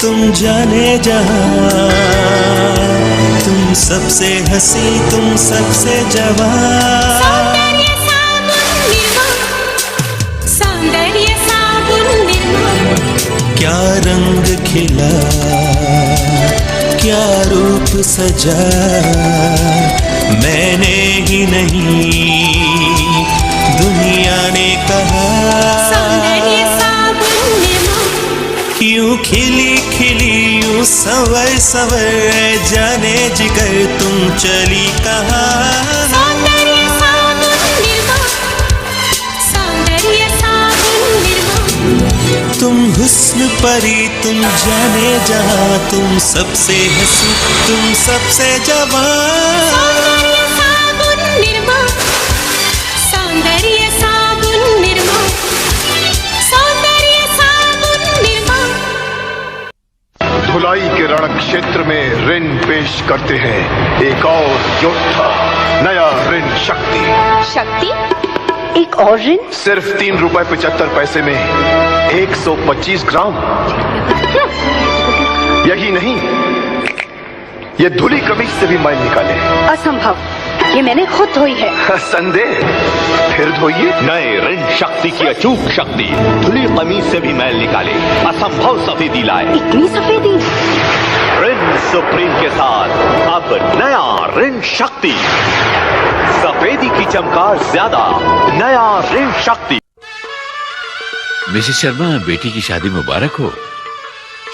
तुम जाने जहां, तुम सबसे हंसी तुम सबसे जवान। सौंदर्य साबुन निर्मा, सौंदर्य साबुन निर्मा। क्या रंग खिला, क्या रूप सजा, मैंने ही नहीं दुनिया ने कहा। सौंदर्य साबुन निर्मा। यूं खिली खिली यूं संवर संवर, जाने जिगर तुम चली कहाँ। सौंदर्य साबुन निर्मा, सौंदर्य साबुन निर्मा। तुम हुस्न परी तुम जाने जहां, तुम सबसे हंसी तुम सबसे जवान। सौंदर्य साबुन निर्मा, सौंदर्य साबुन निर्मा, सौंदर्य साबुन निर्मा। धुलाई के रण क्षेत्र में ऋण पेश करते हैं एक और योद्धा, नया ऋण शक्ति। शक्ति? एक और ऋण? सिर्फ 3 रुपए 75 पैसे में 125 ग्राम। यही नहीं, ये धुली कमीज से भी मैल निकाले। असंभव, ये मैंने खुद धोई है। संदेह? फिर धोइए। नए ऋण शक्ति की अचूक शक्ति, धुली कमीज से भी मैल निकाले, असंभव सफेदी लाए। इतनी सफेदी? ऋण सुप्रीम के साथ अब नया ऋण शक्ति, सफेदी की चमकार ज्यादा, नया ऋण शक्ति। मिसेस शर्मा, बेटी की शादी मुबारक हो।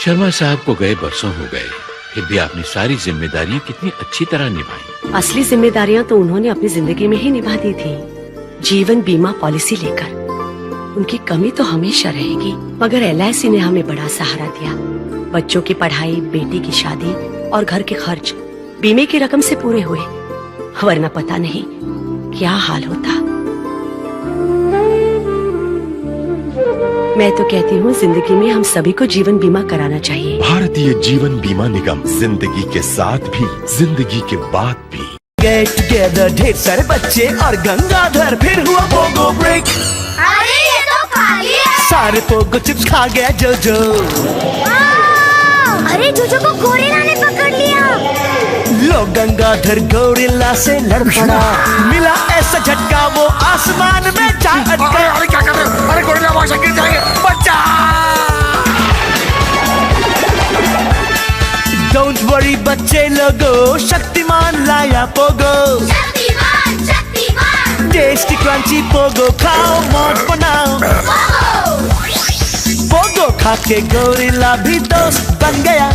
शर्मा साहब को गए बरसों हो गए, फिर भी आपने सारी जिम्मेदारियां कितनी अच्छी तरह निभाई। असली जिम्मेदारियां तो उन्होंने अपनी जिंदगी में ही निभा दी थी, जीवन बीमा पॉलिसी लेकर। उनकी कमी तो हमेशा रहेगी, मगर LIC ने हमें बड़ा सहारा दिया। बच्चों की पढ़ाई, बेटी की शादी और घर के खर्च बीमे की रकम से पूरे हुए, वरना पता नहीं क्या हाल होता। मैं तो कहती हूँ जिंदगी में हम सभी को जीवन बीमा कराना चाहिए। भारतीय जीवन बीमा निगम, जिंदगी के साथ भी जिंदगी के बाद भी। गेट टुगेदर ढेर सारे बच्चे और गंगाधर, फिर हुआ पोगो ब्रेक। अरे ये तो खाली है। सारे पोगो चिप्स खा गया जोजो। अरे जोजो को गोरिल्ला ने पकड़ लिया। लो गंगाधर गोरिल्ला से लड़ पड़ा, मिला ऐसा झटका वो आसमान में जा अटका। अरे क्या कर रहे हो? अरे गोरिल्ला वहां से गिर जाएंगे, बच्चा। डोंट वरी बच्चे लोगो, शक्तिमान लाया Pogo. Shaktimaan, Shaktimaan. Tasty crunchy Pogo खाओ, मौज बनाओ। पोगो खा के गोरिल्ला भी दोस्त बन गया।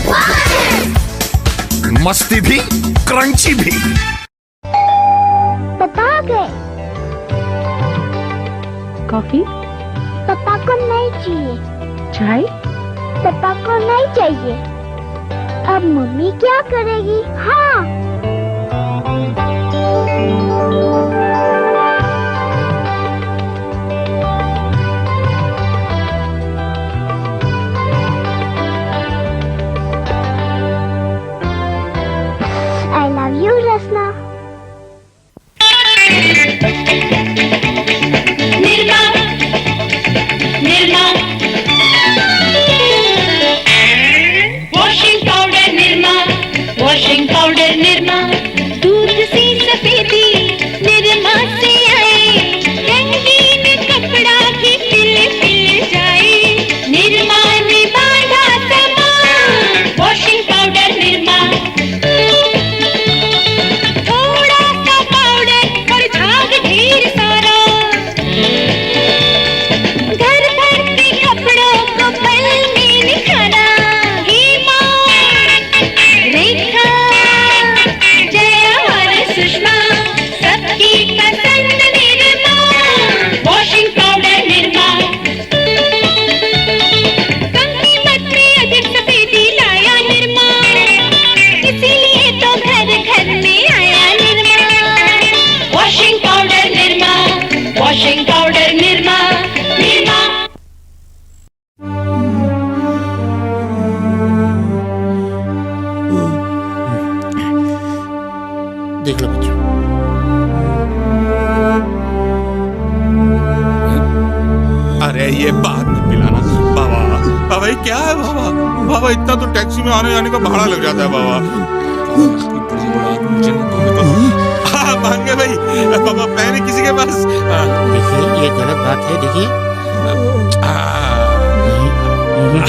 मस्ती भी, क्रंची भी। पापा आ गए। कॉफी? पापा को नहीं चाहिए। चाय? पापा को नहीं चाहिए। अब मम्मी क्या करेगी? हाँ। I love you, Rasna. Nirma, Nirma. Washing powder Nirma, washing powder Nirma. दूध सी सफेदी निर्मा से आए, रंगीन कपड़ा भी खिल खिल जाए। निर्मा ने बांधा सामान, वॉशिंग पाउडर निर्मा। थोड़ा सा पाउडर और झाग ढेर सारा, घर भर के कपड़ों को पल में निखारा। हेमा, रेखा, जया और सुषमा, सबकी पसंद निर्मा, वॉशिंग पाउडर निर्मा। कम कीमत में अधिक सफेदी लाया निर्मा, इसीलिए तो घर घर में आया Nirma. Washing powder Nirma, washing powder Nirma, Nirma. देख लो बच्चों, अरे ये बाद में पिलाना। बाबा, बाबा ये क्या है बाबा? बाबा इतना तो टैक्सी में आने जाने का भाड़ा लग जाता है बाबा। हाँ भांगे भाई, बाबा पहने किसी के पास। देखिए ये गलत बात है, देखिए।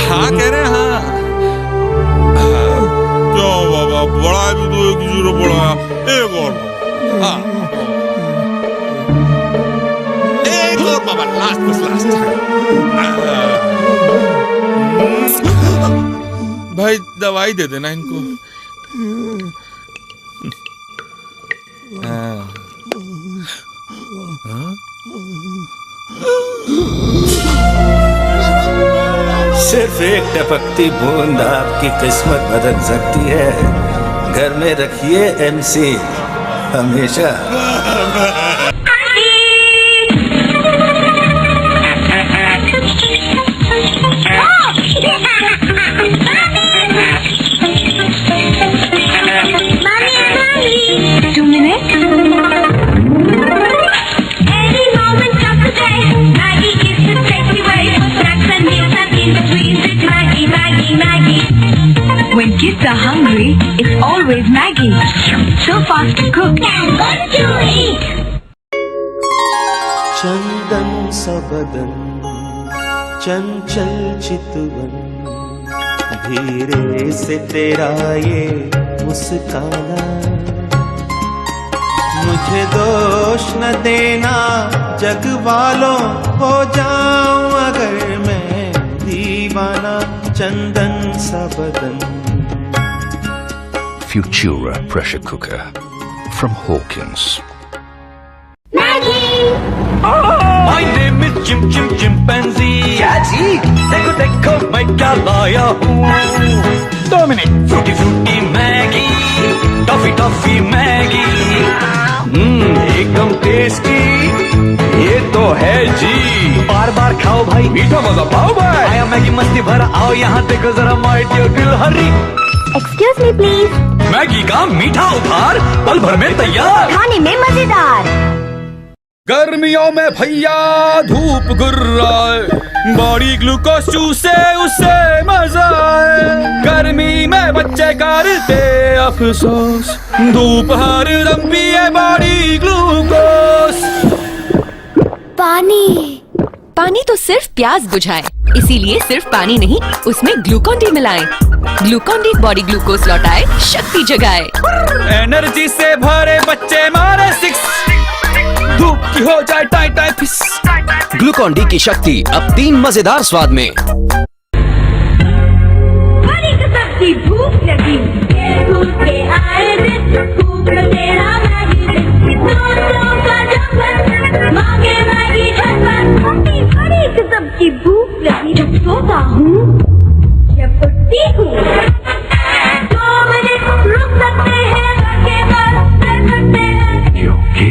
हाँ कह रहे हैं, हाँ क्यों बाबा, बड़ा भी तो एक जीरो बड़ा, एक और हाँ एक और बाबा, लास्ट बस लास्ट। भाई दवाई दे देना इनको। सिर्फ एक टपकती बूंद आपकी किस्मत बदल सकती है। घर में रखिए MC हमेशा। When kids are hungry, it's always Maggie. So fast to cook and good to eat. चंदन सबदन चंचल चितवन, धीरे से तेरा ये मुस्काना, मुझे दोष न देना जग वालों, हो जाऊं अगर मैं दीवाना, चंदन सबदन। Futura pressure cooker from Hawkins. My name is Jim Chimpanzee. क्या जी? देखो देखो मैं क्या लाया हूँ। 2 minute. Frooti Frooti Maggi, toffee toffee Maggi, एकदम टेस्टी ये तो है जी। बार बार खाओ भाई, मीठा मजा पाओ भाई। आया मैगी मस्ती भरा, आओ यहाँ देखो जरा माय डियर दिल हरी। Excuse me please. मैगी का मीठा उपहार पल भर में तैयार, खाने में मजेदार। गर्मियों में भैया धूप गुर्राए, बॉडी ग्लूकोज चूसे उसे मजा आए। गर्मी में बच्चे करते अफसोस, धूप हर दम पिए बॉडी ग्लूकोज। पानी पानी तो सिर्फ प्यास बुझाए, इसीलिए सिर्फ पानी नहीं उसमें ग्लूकोन डी मिलाएं। ग्लूकोन डी बॉडी ग्लूकोज लौटाए, शक्ति जगाए। एनर्जी से भरे बच्चे मारे 6, धूप की हो जाए टाई टाई फिस। ग्लूकोन डी की शक्ति अब 3 मजेदार स्वाद में। बड़ी कसम की भूख लगी, दूध के आए दिन, भूख तेरा मैगी, दोस्तों का जंगल, मांगे मैगी झटपट। बड़ी कसम की भूख लगी, जब सोता हूँ जब उठती हूँ, 2 मिनट रुक सकते हैं, के बाद कर सकते हैं, क्योंकि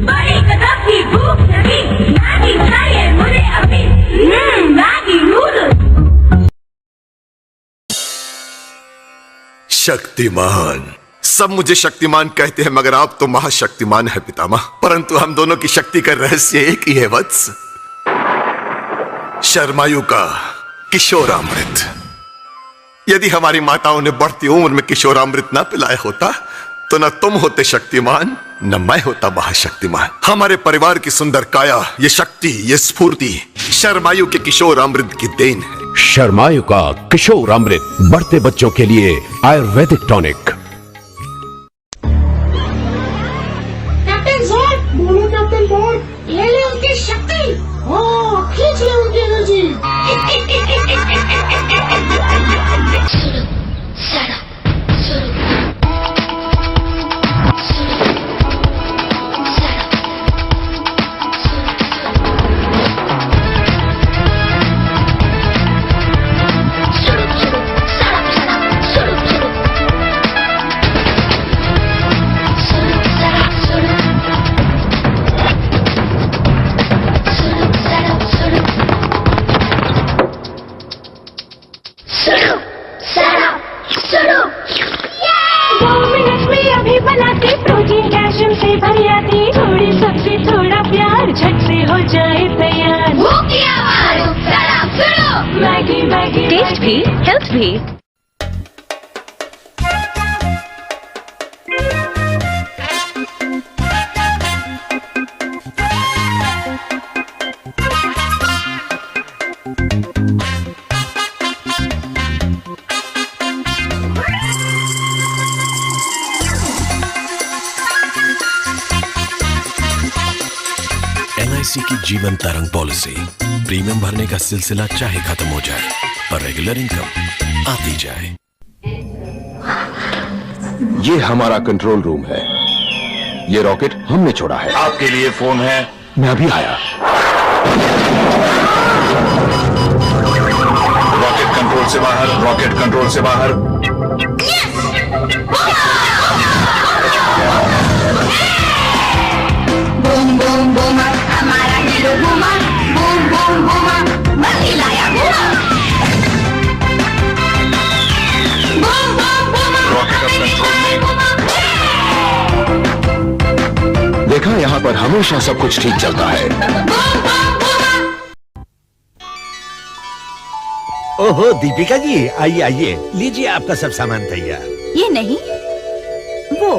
बड़ी कसम की भूख लगी, मैगी चाहिए मुझे अभी, मैगी नूडल्स। शक्तिमान, सब मुझे शक्तिमान कहते हैं, मगर आप तो महाशक्तिमान है पितामह। परंतु हम दोनों की शक्ति का रहस्य एक ही है वत्स, शर्मायु का किशोरामृत। यदि हमारी माताओं ने बढ़ती उम्र में किशोरामृत न पिलाया होता तो न तुम होते शक्तिमान, न मैं होता महाशक्तिमान। हमारे परिवार की सुंदर काया, ये शक्ति, ये स्फूर्ति शर्मायु के किशोरामृत की देन है। शर्मायु का किशोरामृत, बढ़ते बच्चों के लिए आयुर्वेदिक टॉनिक। कैप्टन जॉर्ज, बोलो कैप्टन बॉर्ड, ले ले उनकी शक्ति, खींच ले उनकी एनर्जी। बनाते प्रोटीन कैल्शियम से भरी आती, थोड़ी सब्जी थोड़ा प्यार, झट से हो जाए तैयार। मैगी मैगी, टेस्ट भी हेल्थ भी। LIC की जीवन तरंग पॉलिसी, प्रीमियम भरने का सिलसिला चाहे खत्म हो जाए पर रेगुलर इनकम आती जाए। ये हमारा कंट्रोल रूम है। ये रॉकेट हमने छोड़ा है। आपके लिए फोन है। मैं अभी आया। रॉकेट कंट्रोल से बाहर, रॉकेट कंट्रोल से बाहर। बूम बूम बूम हमारा हीरो बूमा, बूम बूम बूमा बल्ली लाया बूमा, बूम बूम बूमा रॉकेट अब कंट्रोल में। देखा, यहाँ पर हमेशा सब कुछ ठीक चलता है। ओहो दीपिका जी, आइए आइए, लीजिए आपका सब सामान तैयार। ये नहीं, वो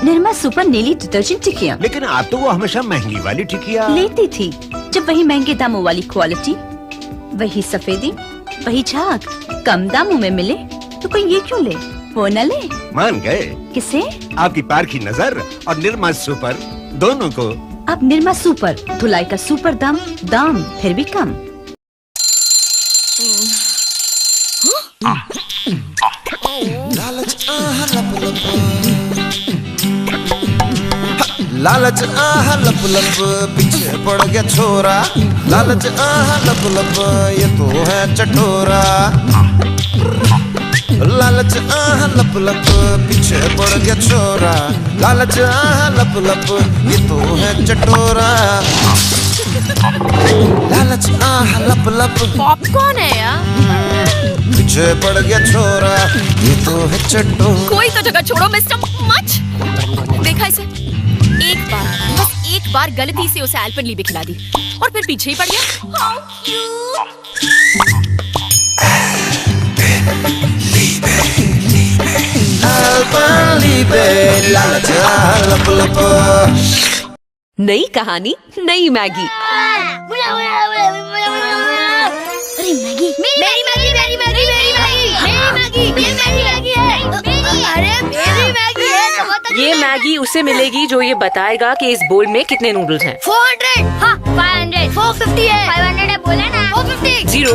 निर्मा सुपर नीली डिटर्जेंट टिकिया। लेकिन आप तो वो हमेशा महंगी वाली टिकिया लेती थी। जब वही महंगे दामों वाली क्वालिटी, वही सफेदी, वही झाग कम दामों में मिले तो कोई ये क्यों ले? वो न ले। मान गए? किसे? आपकी पारखी नजर और निर्मा सुपर दोनों को। अब निर्मा सुपर, धुलाई का सुपर दाम, दाम फिर भी कम। लालच आह लप लप पीछे पड़ गया छोरा, लालच आह लप लप ये तो है चटोरा, लालच आह लप लप पीछे पड़ गया छोरा, लालच आह लप लप ये तो है चटोरा, लालच आह लप लप। पॉपकॉर्न है यार। पीछे पड़ गया छोरा ये तो है चटोरा। कोई तो जगह छोड़ो मिस्टर मच। देखा इसे, एक बार, बस एक बार गलती से उसे एल्पेनलीबे खिला दी और फिर पीछे ही पड़ गया। How cute! एल्पेनलीबे लालच आह लप लप। नई कहानी, नई मैगी। अरे मैगी, मेरी मैगी, मेरी मैगी, मेरी मैगी, मेरी मैगी, ये मेरी मैगी है। अरे मेरी मैगी है। ये मैगी उसे मिलेगी जो ये बताएगा कि इस बोल में कितने नूडल्स हैं। 400, हाँ 500, 450 है, 500 है, बोला ना 450। 0।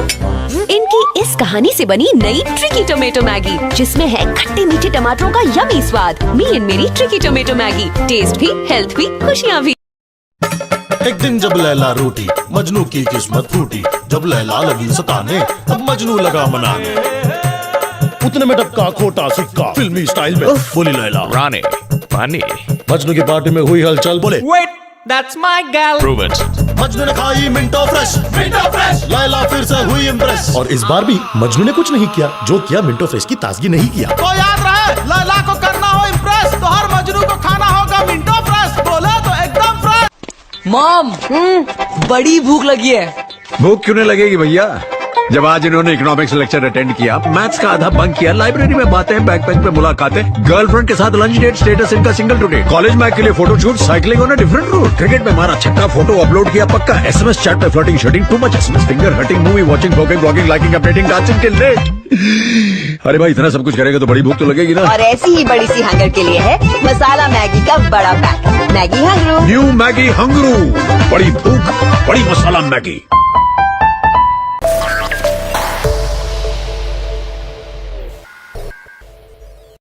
इनकी इस कहानी से बनी नई ट्रिकी टोमेटो मैगी, जिसमें है खट्टे मीठे टमाटरों का यमी स्वाद। मी एंड मेरी ट्रिकी टोमेटो मैगी, टेस्ट भी, हेल्थ भी, खुशियाँ भी। एक दिन जब लैला रूठी, मजनू की किस्मत फूटी। जब लैला लगी सताने, अब मजनू लगा मनाने। उतने में टपका खोटा सिक्का फिल्मी स्टाइल में बोली लैला, रानी पानी। मजनू की पार्टी में हुई हलचल, बोले Wait, that's my gal. Prove it. Majnu ने खाई Minto fresh, Minto fresh. Laila फिर से हुई इम्प्रेस, और इस बार भी मजनू ने कुछ नहीं किया जो किया मिंटो फ्रेश की ताजगी नहीं किया। तो याद रहे, लैला को करना हो इम्प्रेस तो हर मजनू को खाना होगा मिंटो फ्रेश। बोले तो एकदम फ्रेश। मॉम, बड़ी भूख लगी है। भूख क्यों नहीं लगेगी भैया, जब आज इन्होंने इकोनॉमिक्स लेक्चर अटेंड किया, मैथ्स का आधा बंक किया, लाइब्रेरी में बातें, बैक बेंच पे मुलाकातें, गर्लफ्रेंड के साथ लंच डेट, स्टेटस इनका सिंगल टुडे, कॉलेज में के लिए photoshoot, cycling on a different route, cricket में मारा छक्का, फोटो अपलोड किया पक्का, एसएमएस चैट पे flirting, shooting, too much SMS, finger hurting, movie watching, blogging, blogging, liking, updating, dancing के लेट। अरे भाई, इतना सब कुछ करेगा तो बड़ी भूख तो लगेगी ना। और ऐसी ही बड़ी सी हंगर के लिए है मसाला मैगी का बड़ा पैक, मैगी हंगरू। न्यू मैगी हंगरू, बड़ी भूख बड़ी मसाला मैगी।